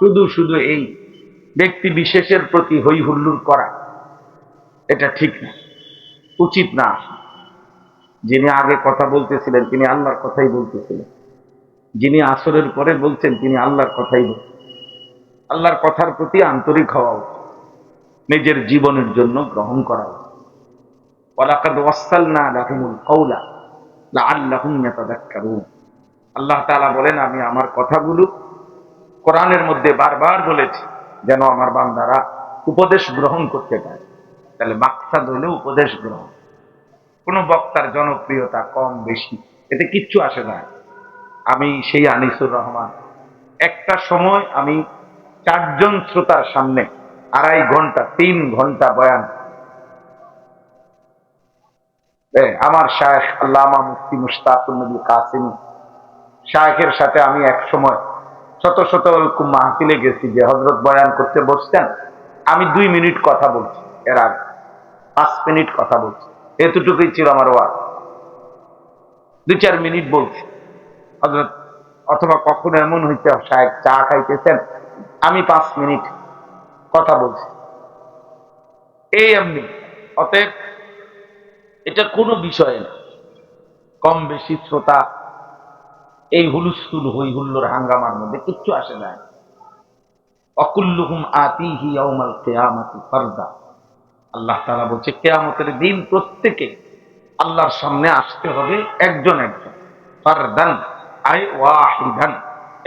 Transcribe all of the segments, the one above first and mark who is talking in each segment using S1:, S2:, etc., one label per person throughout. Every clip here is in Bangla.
S1: শুধু শুধু এই ব্যক্তি বিশেষের প্রতি হই হুল্লোড় করা এটা ঠিক না, উচিত না। যিনি আগে কথা বলতেছিলেন তিনি আল্লাহর কথাই বলতেছিলেন, যিনি আসরের পরে বলছেন তিনি আল্লাহর কথাই বলছেন। আল্লাহর কথার প্রতি আন্তরিক হওয়া উচিত, নিজের জীবনের জন্য গ্রহণ করা উচিত। ওয়ালাকাদ ওয়াসালনা লাহুমুল কাওলা লাআল্লাহুম ইয়াতাযাক্কারুন। আল্লাহ তাআলা বলেন, আমি আমার কথাগুলো কোরআনের মধ্যে বারবার বলেছি যেন আমার বান্দারা উপদেশ গ্রহণ করতে পারে। তাহলে মাকসাদ হলো উপদেশ গ্রহণ। কোন বক্তার জনপ্রিয়তা কম বেশি এতে কিচ্ছু আসে না। আমি সেই আনিসুর রহমান, একটা সময় আমি 4 জন শ্রোতার সামনে 2.5 ঘন্টা 3 ঘন্টা বয়ান, আমার শায়েখ আল্লামা মুফতি মুশতাকুর নবী কাসেমী শায়েখের সাথে আমি এক সময় শত শত মাহফিলে গেছি যে হযরত বয়ান করতে বসতেন, আমি 2 মিনিট কথা বলছি, এর আগে 5 মিনিট কথা বলছি, এতটুকুই ছিল আমার ওয়াজ। 2-4 মিনিট বলছি হযরত। অথবা কখনো এমন হইতে শায়েখ চা খাইতেছেন, আমি 5 মিনিট কথা বলছি, এই এমনি। অতএব এটা কোনো বিষয় না, কম বেশি শ্রোতা এই হুলুস্থুল হই হুল্লোর হাঙ্গামার মধ্যে কিচ্ছু আসে না। অকুল্লুহুম আতিহি ইয়াউমাল কিয়ামাতি ফারদা। আল্লাহ তাআলা বলছে কিয়ামতের দিন প্রত্যেকে আল্লাহর সামনে আসতে হবে একজন একজন, ফারদান আই ওয়াহিদান,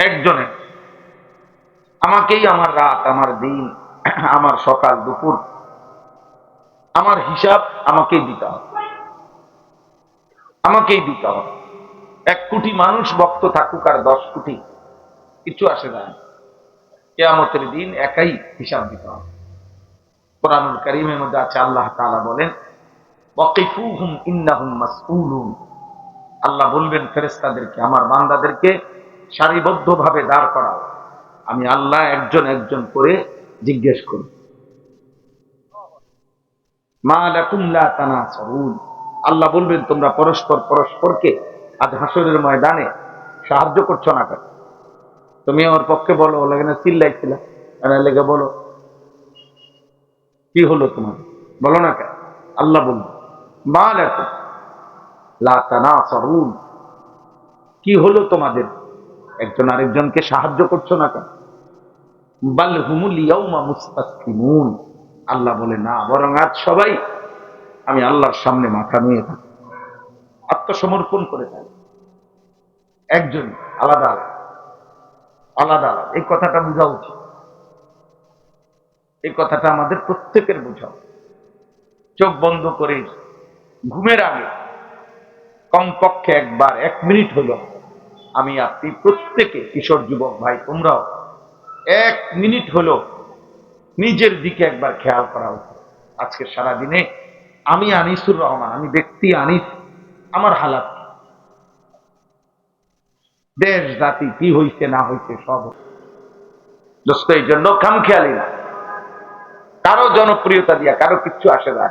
S1: একজন একজন। আমাকেই আমার রাত, আমার দিন, আমার সকাল দুপুর, আমার হিসাব আমাকেই দিতে হবে, আমাকেই দিতে হবে। 1 কোটি মানুষ ভক্ত থাকুক আর 10 কোটি, কিছু আসে না। কিয়ামতের দিন একাই হিসাব দিতে হবে। কোরআনুল কারীমের মধ্যে আছে, আল্লাহ তাআলা বলেন ওয়াকিফুহুম ইন্নাহুম মাসউলুন। আল্লাহ বলবেন ফেরেশতাদেরকে, আমার বান্দাদেরকে সারিবদ্ধভাবে দাঁড় করাও, আমি আল্লাহ একজন একজন করে জিজ্ঞেস করি। মা লাকুম লা তানাসারুন। আল্লাহ বলবেন তোমরা পরস্পর পরস্পরকে আজ হাসরের ময়দানে সাহায্য করছো না কেন? তুমি ওর পক্ষে বলো, ও লাগে না চিল্লাইছিলা, লেগে বলো কি হলো তোমার, বলো না কেন? আল্লাহ বলবেন মা লাকুম লা তানাসারুন, কি হলো তোমাদের, একজন আরেকজনকে সাহায্য করছো না কেন? বাল হুমুল ইয়াউমা মুস্তাসলিমুন। আল্লাহ বলে না, বরং আজ সবাই আমি আল্লাহর সামনে মাথা নিয়ে থাকি, আত্মসমর্পণ করে থাকি, একজন আলাদা আলাদা আলাদা আলাদা। এই কথাটা বোঝা উচিত, এই কথাটা আমাদের প্রত্যেকের বোঝা। চোখ বন্ধ করে ঘুমের আগে কমপক্ষে একবার 1 মিনিট হলো আমি আপনি প্রত্যেকে, কিশোর যুবক ভাই তোমরাও 1 মিনিট হলো নিজের দিকে একবার খেয়াল করা উচিত। আজকে সারাদিনে আমি আনিসুর রহমান, আমি ব্যক্তি আনিস, আমার হালাত, দেশ জাতি কি হইছে না হইছে সব দোস্ত। এই জন্য খামখেয়ালি না, কারো জনপ্রিয়তা দিয়া কারো কিচ্ছু আসে না।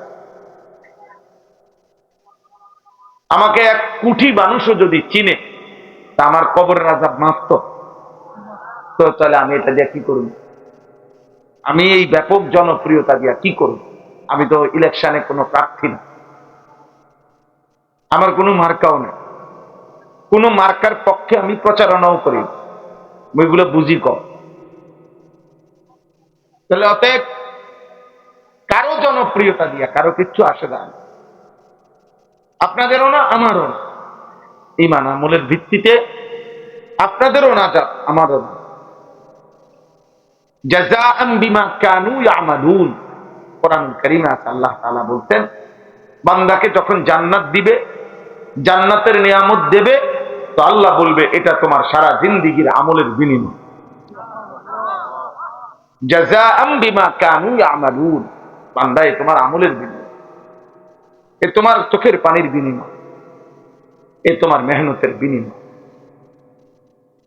S1: আমাকে 1 কোটি মানুষও যদি চিনে তা আমার কবরের আযাব মাফ তো তাহলে আমি এটা দিয়ে কি করব? আমি এই ব্যাপক জনপ্রিয়তা দিয়া কি করব? আমি তো ইলেকশনে কোনো প্রার্থী না, আমার কোনো মার্কাও নেই, কোনো মার্কার পক্ষে আমি প্রচারণাও করি, ওইগুলো বুঝি কম। তাহলে অতএব কারো জনপ্রিয়তা দিয়া কারো কিচ্ছু আসে না, আপনাদেরও না আমারও না। ঈমান আমলের ভিত্তিতে আপনাদেরও না যাক আমারও না। জাযাআন বিমা কানু ইয়ামালুন। কোরআনুল কারীমে আছে, আল্লাহ তাআলা বলতেন বান্দাকে যখন জান্নাত দিবে, জান্নাতের নিয়ামত দেবে, তো আল্লাহ বলবে এটা তোমার সারা জিন্দেগীর আমলের বিনিময়। জাযাআন বিমা কানু ইয়ামালুন, বান্দা এ তোমার আমলের বিনিময়, এ তোমার চোখের পানির বিনিময়, এ তোমার মেহনতের বিনিময়।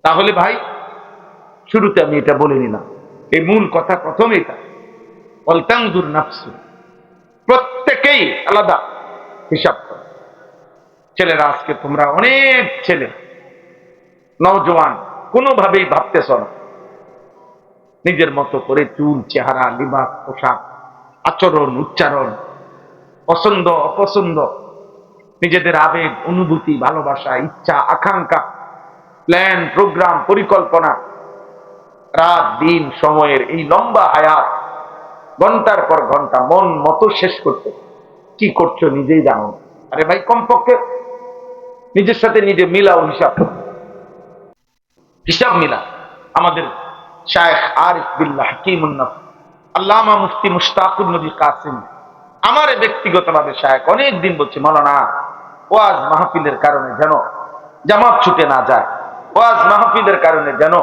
S1: তাহলে ভাই শুরুতে আমি এটা বলে নিলাম, এই মূল কথা প্রথম এটা, ওয়ালতানজুর নাফসু, প্রত্যেকেই আলাদা হিসাব করো। ছেলেরা আজকে তোমরা অনেক ছেলে নওজোয়ান কোনোভাবেই ভাবতেছ না নিজের মতো করে চুল, চেহারা, লিবাস, পোশাক, আচরণ, উচ্চারণ, পছন্দ অপছন্দ, নিজেদের আবেগ, অনুভূতি, ভালোবাসা, ইচ্ছা, আকাঙ্ক্ষা, প্ল্যান, প্রোগ্রাম, পরিকল্পনা, রাত দিন সময়ের এই লম্বা হায়াত ঘন্টার পর ঘন্টা মন মতো শেষ করতে কি করছো নিজেই জানো না। আরে ভাই, কমপক্ষে নিজের সাথে নিজে মিলাও, হিসাব মিলা। আমাদের শায়েখ আরিফ বিল্লাহ হাকিমুন নফস আল্লামা মুফতি মুশতাকুর নবী কাসিম আমারে ব্যক্তিগতভাবে শায়েখ অনেক দিন বলছে, মাওলানা ওয়াজ মাহফিলের কারণে যেন জামাত ছুটে না যায়, ওয়াজ মাহফিলের কারণে যেন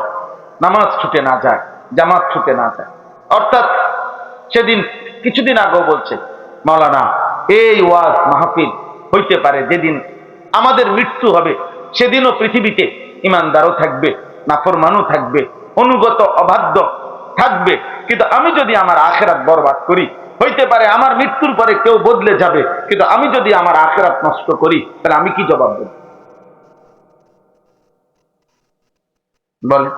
S1: নামাজ ছুটে না যায়, জামাত ছুটে না যায়। অর্থাৎ সেদিন কিছুদিন আগেও বলছে, মাওলানা এই ওয়াজ মাহফিল হইতে পারে যেদিন আমাদের মৃত্যু হবে সেদিনও পৃথিবীতে ইমানদারও থাকবে, নাফরমানও থাকবে, অনুগত অবাধ্য থাকবে, কিন্তু আমি যদি আমার আখিরাত বরবাদ করি, হইতে পারে আমার মৃত্যুর পরে কেউ বদলে যাবে, কিন্তু আমি যদি আমার আখিরাত নষ্ট করি তাহলে আমি কি জবাব দেব বলে?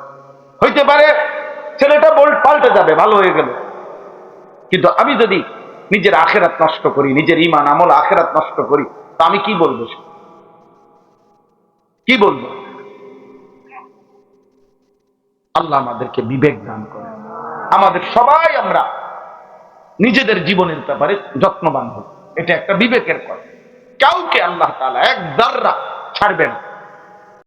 S1: হইতে পারে ছেলেটা পাল্টে যাবে, ভালো হয়ে গেল, কিন্তু আমি যদি নিজের আখিরাত নষ্ট করি, নিজের ঈমান আমল আখিরাত নষ্ট করি, তা আমি কি বলবো? কি বলবো? আল্লাহ আমাদেরকে বিবেক দান করে। আমাদের সবাই আমরা নিজেদের জীবনের ব্যাপারে যত্নবান হব, এটা একটা বিবেকের কথা। কাউকে আল্লাহ তাআলা এক যাররা ছাড়বেন।